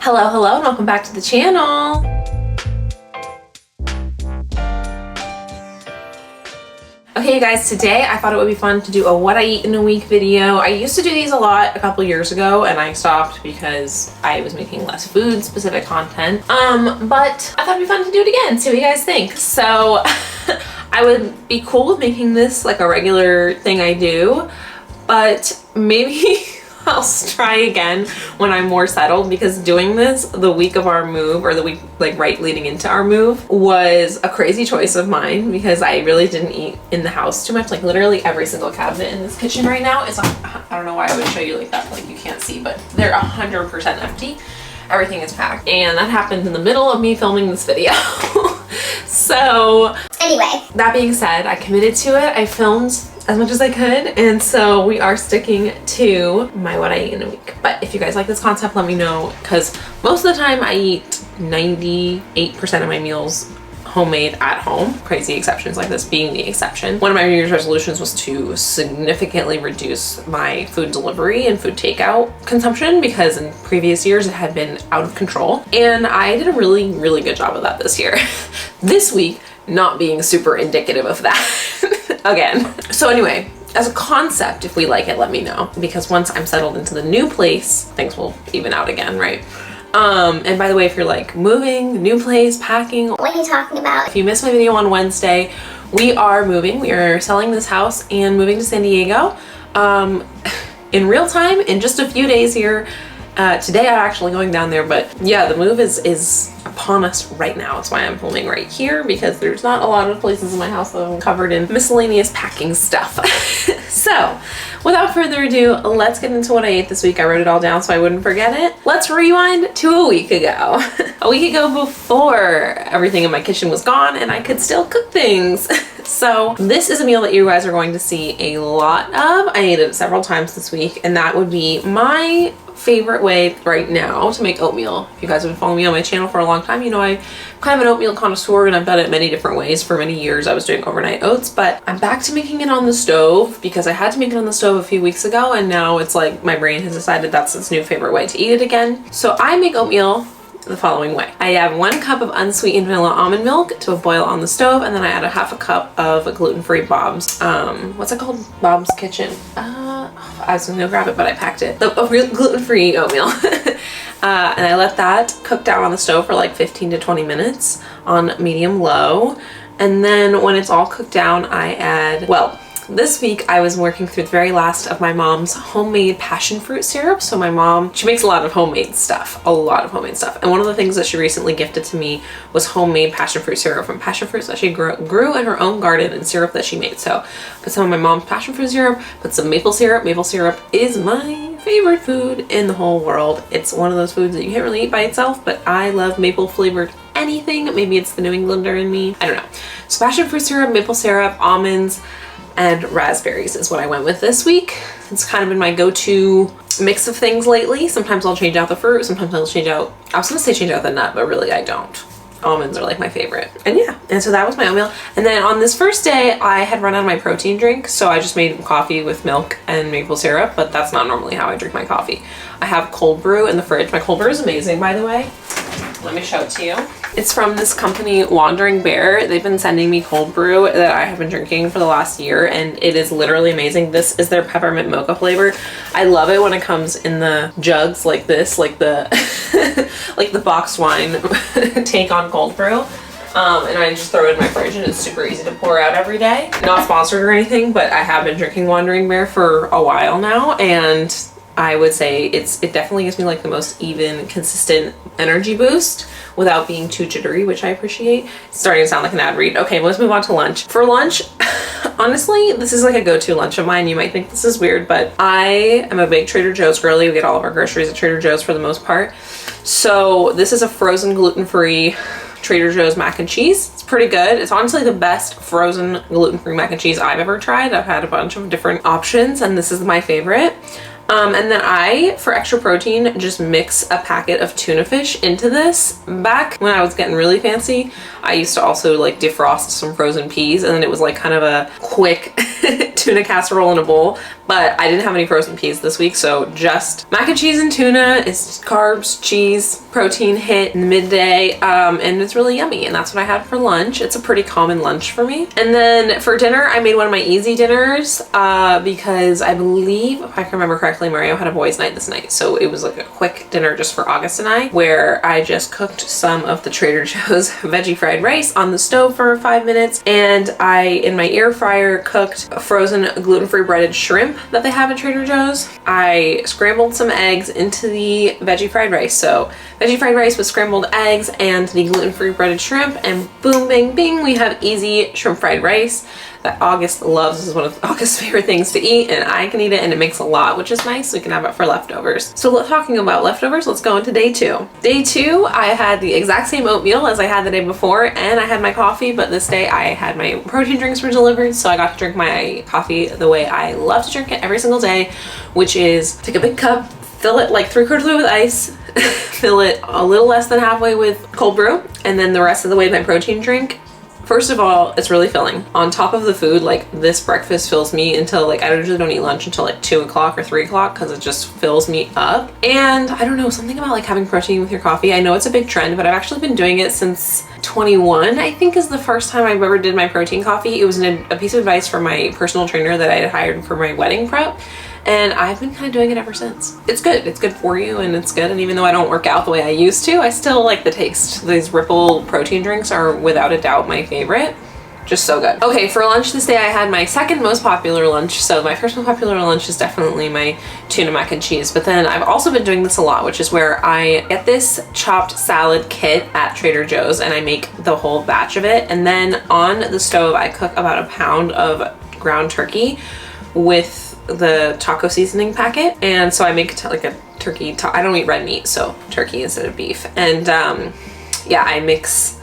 Hello, and welcome back to the channel. Okay, you guys, today I thought it would be fun to do a what I eat in a week video. I used to do these a lot a couple years ago, and I stopped because I was making less food specific content. But I thought it'd be fun to do it again, see what you guys think. So I would be cool with making this like a regular thing I do, but maybe I'll try again when I'm more settled, because doing this the week of our move, or the week like right leading into our move, was a crazy choice of mine because I really didn't eat in the house too much. Like literally every single cabinet in this kitchen right now is like, I don't know why I would show you like that, like you can't see, but they're 100% empty. Everything is packed, and that happened in the middle of me filming this video. So anyway, that being said, I committed to it. I filmed as much as I could, and so we are sticking to my what I eat in a week. But if you guys like this concept, let me know, because most of the time I eat 98% of my meals homemade at home. Crazy exceptions like this being the exception. One of my New Year's resolutions was to significantly reduce my food delivery and food takeout consumption, because in previous years it had been out of control, and I did a really good job of that this year. This week not being super indicative of that again. So anyway, as a concept, if we like it, let me know, because once I'm settled into the new place, things will even out again, right? And by the way, if you're like moving, new place, packing, what are you talking about? If you missed my video on Wednesday, we are moving. We are selling this house and moving to San Diego in real time in just a few days here. Today I'm actually going down there, but yeah, the move is upon us right now. That's why I'm filming right here, because there's not a lot of places in my house that I'm covered in miscellaneous packing stuff. So without further ado, let's get into what I ate this week. I wrote it all down so I wouldn't forget it. Let's rewind to a week ago. A week ago, before everything in my kitchen was gone and I could still cook things. So this is a meal that you guys are going to see a lot of. I ate it several times this week, and that would be my favorite way right now to make oatmeal. If you guys have been following me on my channel for a long time, you know I'm kind of an oatmeal connoisseur, and I've done it many different ways. For many years I was doing overnight oats, but I'm back to making it on the stove because I had to make it on the stove a few weeks ago, and now it's like my brain has decided that's its new favorite way to eat it again. So I make oatmeal the following way. I add 1 cup of unsweetened vanilla almond milk to a boil on the stove, and then I add a half a cup of gluten-free Bob's, what's it called? Bob's Kitchen. I was gonna go grab it, but I packed it. The gluten-free oatmeal. And I let that cook down on the stove for like 15 to 20 minutes on medium low. And then when it's all cooked down, I add, well, this week I was working through the very last of my mom's homemade passion fruit syrup. So my mom, she makes a lot of homemade stuff, And one of the things that she recently gifted to me was homemade passion fruit syrup from passion fruits that she grew in her own garden, and syrup that she made. So put some of my mom's passion fruit syrup, put some maple syrup. Maple syrup is my favorite food in the whole world. It's one of those foods that you can't really eat by itself, but I love maple flavored anything. Maybe it's the New Englander in me, I don't know. So passion fruit syrup, maple syrup, almonds, and raspberries is what I went with this week. It's kind of been my go-to mix of things lately. Sometimes I'll change out the fruit, sometimes I'll change out, I was gonna say change out the nut, but really I don't. Almonds are like my favorite. And yeah, and so that was my oatmeal. And then on this first day, I had run out of my protein drink, so I just made coffee with milk and maple syrup, but that's not normally how I drink my coffee. I have cold brew in the fridge. My cold brew is amazing, by the way. Let me show it to you. It's from this company, Wandering Bear. They've been sending me cold brew that I have been drinking for the last year, and it is literally amazing. This is their peppermint mocha flavor. I love it when it comes in the jugs like this, like the like the boxed wine take on cold brew. And I just throw it in my fridge, and it's super easy to pour out every day. Not sponsored or anything, but I have been drinking Wandering Bear for a while now, and I would say it definitely gives me like the most even, consistent energy boost without being too jittery, which I appreciate. It's starting to sound like an ad read. Okay, let's move on to lunch. For lunch, honestly, this is like a go-to lunch of mine. You might think this is weird, but I am a big Trader Joe's girly. We get all of our groceries at Trader Joe's for the most part. So this is a frozen gluten-free Trader Joe's mac and cheese. It's pretty good. It's honestly the best frozen gluten-free mac and cheese I've ever tried. I've had a bunch of different options, and this is my favorite. And then I, for extra protein, just mix a packet of tuna fish into this. Back when I was getting really fancy, I used to also like defrost some frozen peas, and then it was like kind of a quick tuna casserole in a bowl. but I didn't have any frozen peas this week, so just mac and cheese and tuna. It's carbs, cheese, protein hit in the midday, and it's really yummy, and that's what I had for lunch. It's a pretty common lunch for me. And then for dinner, I made one of my easy dinners because I believe, if I can remember correctly, Mario had a boys' night this night, so it was like a quick dinner just for August and I, where I just cooked some of the Trader Joe's veggie fried rice on the stove for 5 minutes, and I, in my air fryer, cooked a frozen gluten-free breaded shrimp that they have at Trader Joe's. I scrambled some eggs into the veggie fried rice, so veggie fried rice with scrambled eggs and the gluten-free breaded shrimp, and boom, bang, bing, we have easy shrimp fried rice that August loves. This is one of August's favorite things to eat, and I can eat it, and it makes a lot, which is nice. We can have it for leftovers. So talking about leftovers, let's go into day 2. Day 2, I had the exact same oatmeal as I had the day before, and I had my coffee, but this day I had my protein drinks were delivered, so I got to drink my coffee the way I love to drink it every single day, which is take a big cup, fill it like 3/4 of the way with ice, fill it a little less than halfway with cold brew, and then the rest of the way with my protein drink. First of all, it's really filling. On top of the food, like this breakfast fills me until like, I usually don't eat lunch until like 2 o'clock or 3 o'clock because it just fills me up. And I don't know, something about like having protein with your coffee. I know it's a big trend, but I've actually been doing it since 21, I think, is the first time I've ever did my protein coffee. It was a piece of advice from my personal trainer that I had hired for my wedding prep. And I've been kind of doing it ever since. It's good. It's good for you, and it's good. And even though I don't work out the way I used to, I still like the taste. These Ripple protein drinks are without a doubt my favorite. Just so good. Okay, for lunch this day, I had my second most popular lunch. So my first most popular lunch is definitely my tuna mac and cheese. But then I've also been doing this a lot, which is where I get this chopped salad kit at Trader Joe's, and I make the whole batch of it. And then on the stove, I cook about 1 pound of ground turkey with the taco seasoning packet. And so I make like a turkey, I don't eat red meat, so turkey instead of beef. And yeah, I mix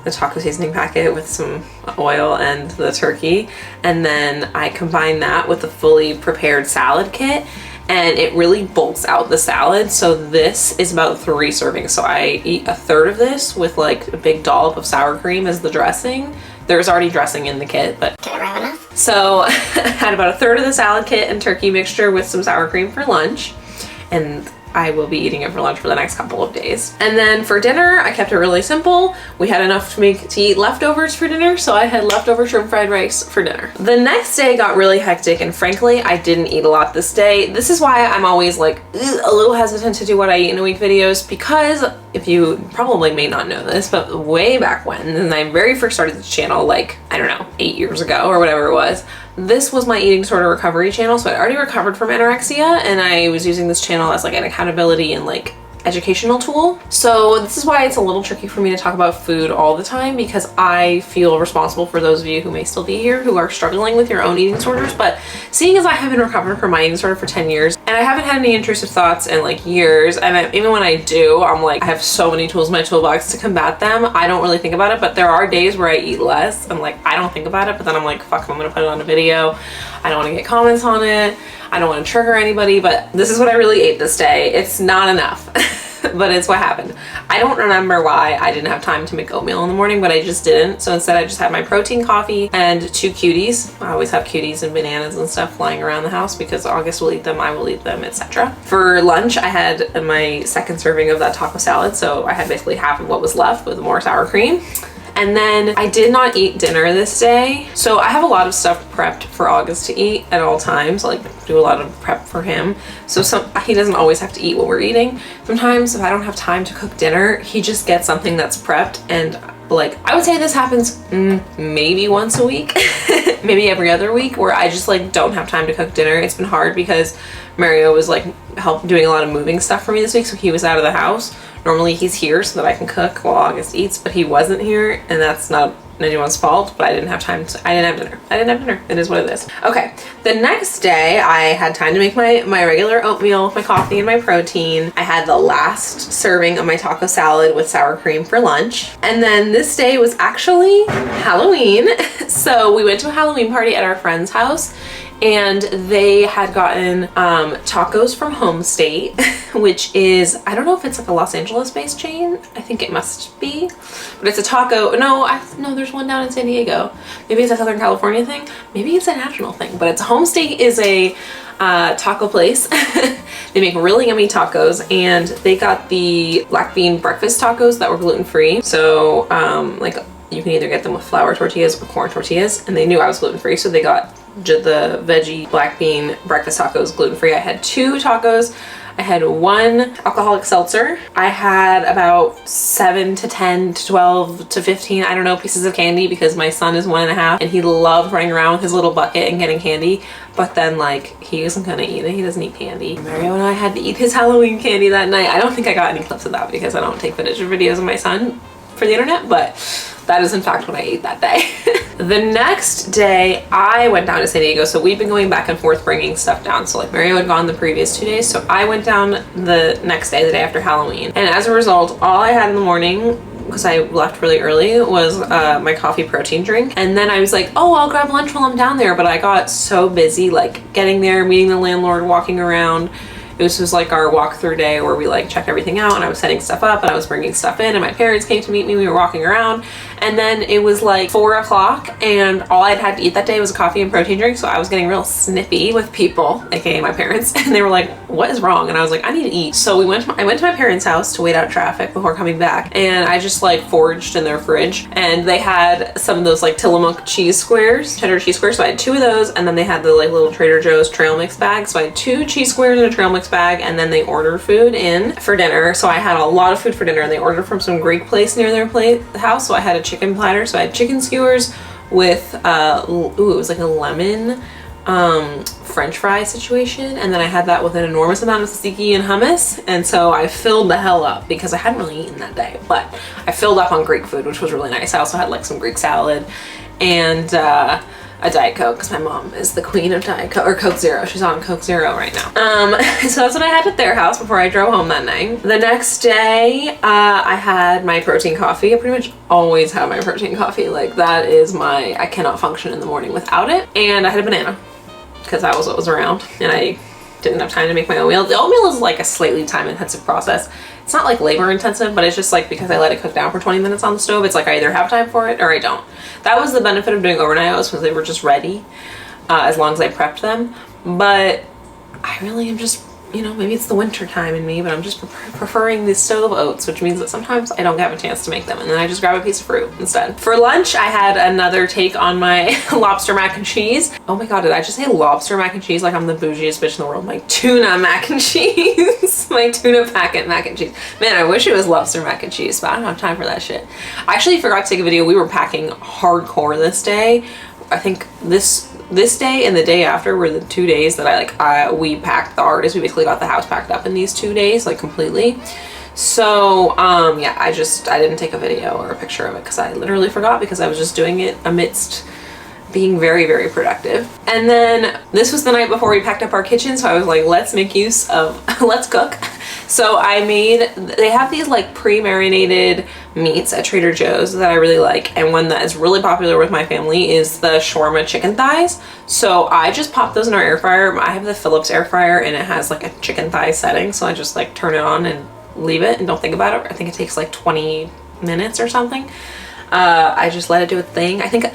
the taco seasoning packet with some oil and the turkey, and then I combine that with the fully prepared salad kit, and it really bulks out the salad. So this is about 3 servings. So I eat 1/3 of this with like a big dollop of sour cream as the dressing. There's already dressing in the kit, but can't have enough. So I had about 1/3 of the salad kit and turkey mixture with some sour cream for lunch, and I will be eating it for lunch for the next couple of days. And then for dinner, I kept it really simple. We had enough to eat leftovers for dinner, so I had leftover shrimp fried rice for dinner. The next day got really hectic, and frankly, I didn't eat a lot this day. This is why I'm always like a little hesitant to do what I eat in a week videos, because if you probably may not know this, but way back when I very first started this channel, like, I don't know, 8 years ago or whatever it was, this was my eating disorder recovery channel. So I already recovered from anorexia, and I was using this channel as like an accountability and like educational tool. So this is why it's a little tricky for me to talk about food all the time, because I feel responsible for those of you who may still be here who are struggling with your own eating disorders. But seeing as I have been recovering from my eating disorder for 10 years, and I haven't had any intrusive thoughts in like years, and even when I do, I'm like, I have so many tools in my toolbox to combat them. I don't really think about it, but there are days where I eat less. I'm like, I don't think about it, but then I'm like, fuck, I'm gonna put it on a video. I don't want to get comments on it. I don't want to trigger anybody, but this is what I really ate this day. It's not enough. But it's what happened. I don't remember why I didn't have time to make oatmeal in the morning, but I just didn't. So instead I just had my protein coffee and 2 cuties. I always have cuties and bananas and stuff flying around the house because August will eat them, I will eat them, etc. For lunch, I had my second serving of that taco salad. So I had basically half of what was left with more sour cream. And then I did not eat dinner this day. So I have a lot of stuff prepped for August to eat at all times, like do a lot of prep for him. So he doesn't always have to eat what we're eating. Sometimes if I don't have time to cook dinner, he just gets something that's prepped. And like, I would say this happens maybe once a week, maybe every other week, where I just like don't have time to cook dinner. It's been hard because Mario was like doing a lot of moving stuff for me this week, so he was out of the house. Normally he's here so that I can cook while August eats, but he wasn't here, and that's not anyone's fault, but I didn't have time to, I didn't have dinner. I didn't have dinner. It is what it is. Okay, the next day I had time to make my regular oatmeal with my coffee and my protein. I had the last serving of my taco salad with sour cream for lunch. And then this day was actually Halloween. So we went to a Halloween party at our friend's house, and they had gotten tacos from Home State, which is, I don't know if it's like a Los Angeles based chain. I think it must be, but it's a taco. No, there's one down in San Diego. Maybe it's a Southern California thing. Maybe it's a national thing, but it's Home State is a taco place. They make really yummy tacos, and they got the black bean breakfast tacos that were gluten-free. So like you can either get them with flour tortillas or corn tortillas, and they knew I was gluten-free, so they got the veggie black bean breakfast tacos gluten-free. I had 2 tacos. I had 1 alcoholic seltzer. I had about 7 to 10 to 12 to 15, I don't know, pieces of candy, because my son is 1.5 and he loved running around with his little bucket and getting candy. But then like he isn't gonna eat it. He doesn't eat candy. Mario and I had to eat his Halloween candy that night. I don't think I got any clips of that because I don't take footage or videos of my son for the internet, but that is in fact what I ate that day. The next day I went down to San Diego, so we've been going back and forth bringing stuff down. So like Mario had gone the previous 2 days, so I went down the next day, the day after Halloween. And as a result, all I had in the morning, because I left really early, was my coffee protein drink. And then I was like, oh, I'll grab lunch while I'm down there, but I got so busy like getting there, meeting the landlord, walking around. This was like our walkthrough day where we like checked everything out, and I was setting stuff up and I was bringing stuff in, and my parents came to meet me. We were walking around, and then it was like 4 o'clock, and all I'd had to eat that day was a coffee and protein drink. So I was getting real snippy with people, aka my parents, and they were like, what is wrong? And I was like, I need to eat. So I went to my parents' house to wait out traffic before coming back, and I just like foraged in their fridge, and they had some of those like Tillamook cheese squares, cheddar cheese squares. So I had 2 of those, and then they had the like little Trader Joe's trail mix bag. So I had 2 cheese squares and a trail mix bag, and then they ordered food in for dinner. So I had a lot of food for dinner, and they ordered from some Greek place near their house. So I had a chicken platter. So I had chicken skewers with it was like a lemon French fry situation, and then I had that with an enormous amount of tzatziki and hummus. And so I filled the hell up because I hadn't really eaten that day, but I filled up on Greek food, which was really nice. I also had like some Greek salad and a Diet Coke, because my mom is the queen of Diet Coke, or Coke Zero. She's on Coke Zero right now. So that's what I had at their house before I drove home that night. The next day, I had my protein coffee. I pretty much always have my protein coffee. Like that is I cannot function in the morning without it. And I had a banana, because that was what was around, and I didn't have time to make my oatmeal. The oatmeal is like a slightly time-intensive process. It's not like labor-intensive, but it's just like because I let it cook down for 20 minutes on the stove, it's like I either have time for it or I don't. That was the benefit of doing overnight oats, because they were just ready as long as I prepped them. But I really am just, you know, maybe it's the winter time in me, but I'm just preferring the stove oats, which means that sometimes I don't have a chance to make them, and then I just grab a piece of fruit instead. For lunch, I had another take on my lobster mac and cheese. Oh my god, did I just say lobster mac and cheese like I'm the bougiest bitch in the world? My tuna mac and cheese. My tuna packet mac and cheese. Man, I wish it was lobster mac and cheese, but I don't have time for that shit. I actually forgot to take a video. We were packing hardcore this day. I think this day and the day after were the 2 days that we packed the hardest. We basically got the house packed up in these 2 days, like completely. So yeah, I didn't take a video or a picture of it because I literally forgot, because I was just doing it amidst being very, very productive. And then this was the night before we packed up our kitchen, so I was like, let's make use of, let's cook. So they have these like pre-marinated meats at Trader Joe's that I really like, and one that is really popular with my family is the shawarma chicken thighs. So I just pop those in our air fryer. I have the Philips air fryer, and it has like a chicken thigh setting, so I just like turn it on and leave it and don't think about it. I think it takes like 20 minutes or something. I just let it do its thing. I think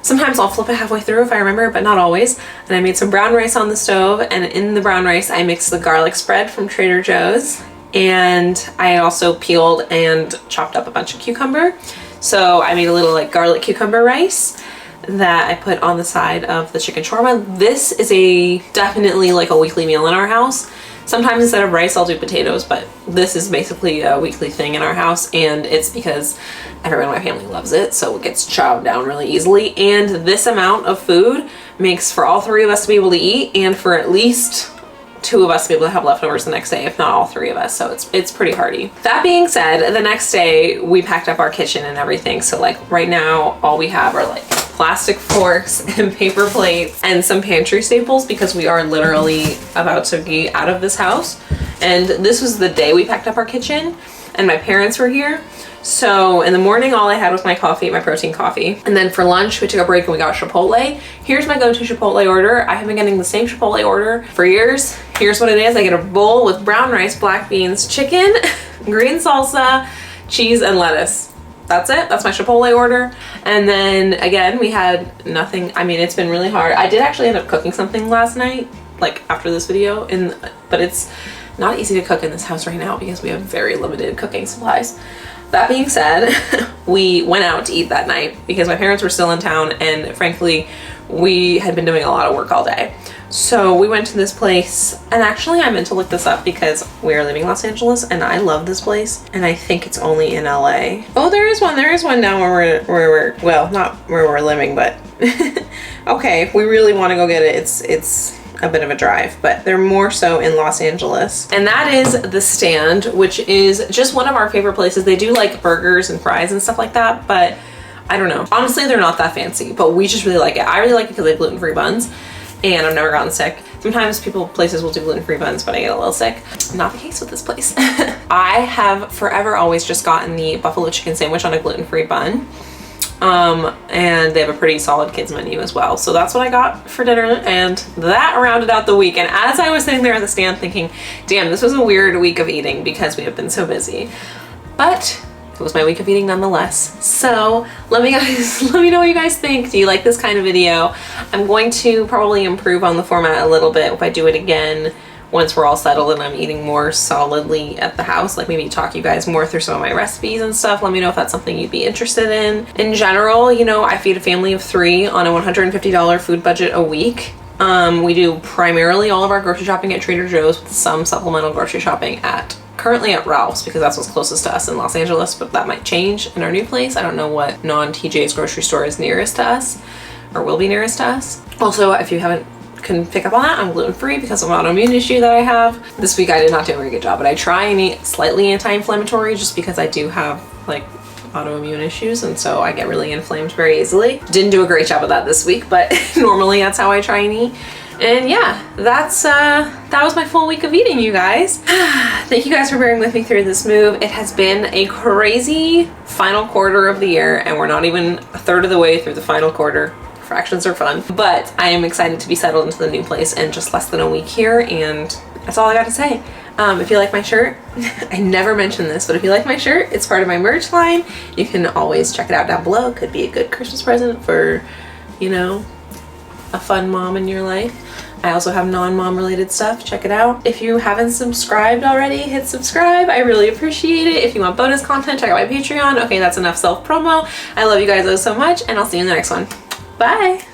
sometimes I'll flip it halfway through if I remember, but not always. And I made some brown rice on the stove, and in the brown rice I mixed the garlic spread from Trader Joe's, and I also peeled and chopped up a bunch of cucumber. So I made a little like garlic cucumber rice that I put on the side of the chicken shawarma. This is definitely like a weekly meal in our house. Sometimes instead of rice I'll do potatoes, but this is basically a weekly thing in our house, and it's because everyone in my family loves it, so it gets chowed down really easily. And this amount of food makes for all 3 of us to be able to eat, and for at least 2 of us to be able to have leftovers the next day, if not all 3 of us. So it's pretty hearty. That being said, the next day we packed up our kitchen and everything. So like right now all we have are like plastic forks and paper plates and some pantry staples, because we are literally about to be out of this house. And this was the day we packed up our kitchen, and my parents were here. So in the morning, all I had was my coffee, my protein coffee. And then for lunch, we took a break and we got Chipotle. Here's my go-to Chipotle order. I have been getting the same Chipotle order for years. Here's what it is. I get a bowl with brown rice, black beans, chicken, green salsa, cheese, and lettuce. That's it. That's my Chipotle order. And then again, we had nothing. I mean, it's been really hard. I did actually end up cooking something last night, like after this video, but it's not easy to cook in this house right now because we have very limited cooking supplies. That being said, we went out to eat that night because my parents were still in town, and frankly, we had been doing a lot of work all day. So we went to this place, and actually I meant to look this up because we're leaving Los Angeles and I love this place, and I think it's only in LA. Oh, there is one down where we're well, not where we're living, but okay, if we really want to go get it, it's a bit of a drive, but they're more so in Los Angeles. And that is The Stand, which is just one of our favorite places. They do like burgers and fries and stuff like that, but I don't know. Honestly, they're not that fancy, but we just really like it. I really like it because they have gluten-free buns, and I've never gotten sick. Sometimes places will do gluten-free buns, but I get a little sick. Not the case with this place. I have forever always just gotten the buffalo chicken sandwich on a gluten-free bun. And they have a pretty solid kids menu as well. So that's what I got for dinner, and that rounded out the week. And as I was sitting there at the stand thinking, damn, this was a weird week of eating because we have been so busy. But it was my week of eating nonetheless. So let me know what you guys think. Do you like this kind of video? I'm going to probably improve on the format a little bit if I do it again once we're all settled and I'm eating more solidly at the house, like maybe talk you guys more through some of my recipes and stuff. Let me know if that's something you'd be interested in. In general, you know, I feed a family of 3 on a $150 food budget a week. We do primarily all of our grocery shopping at Trader Joe's with some supplemental grocery shopping currently at Ralph's because that's what's closest to us in Los Angeles, but that might change in our new place. I don't know what non-TJ's grocery store is nearest to us or will be nearest to us. Also, if you can pick up on that, I'm gluten-free because of an autoimmune issue that I have. This week I did not do a very good job, but I try and eat slightly anti-inflammatory just because I do have like autoimmune issues, and so I get really inflamed very easily. Didn't do a great job of that this week, but normally that's how I try and eat. And yeah, that was my full week of eating, you guys. Thank you guys for bearing with me through this move. It has been a crazy final quarter of the year, and we're not even a third of the way through the final quarter. Fractions are fun, but I am excited to be settled into the new place in just less than a week here, and that's all I got to say. If you like my shirt, I never mentioned this, but if you like my shirt, it's part of my merch line. You can always check it out down below. Could be a good Christmas present for, you know, a fun mom in your life. I also have non-mom related stuff. Check it out. If you haven't subscribed already, hit subscribe. I really appreciate it. If you want bonus content, check out my Patreon. Okay, that's enough self-promo. I love you guys so much, and I'll see you in the next one. Bye.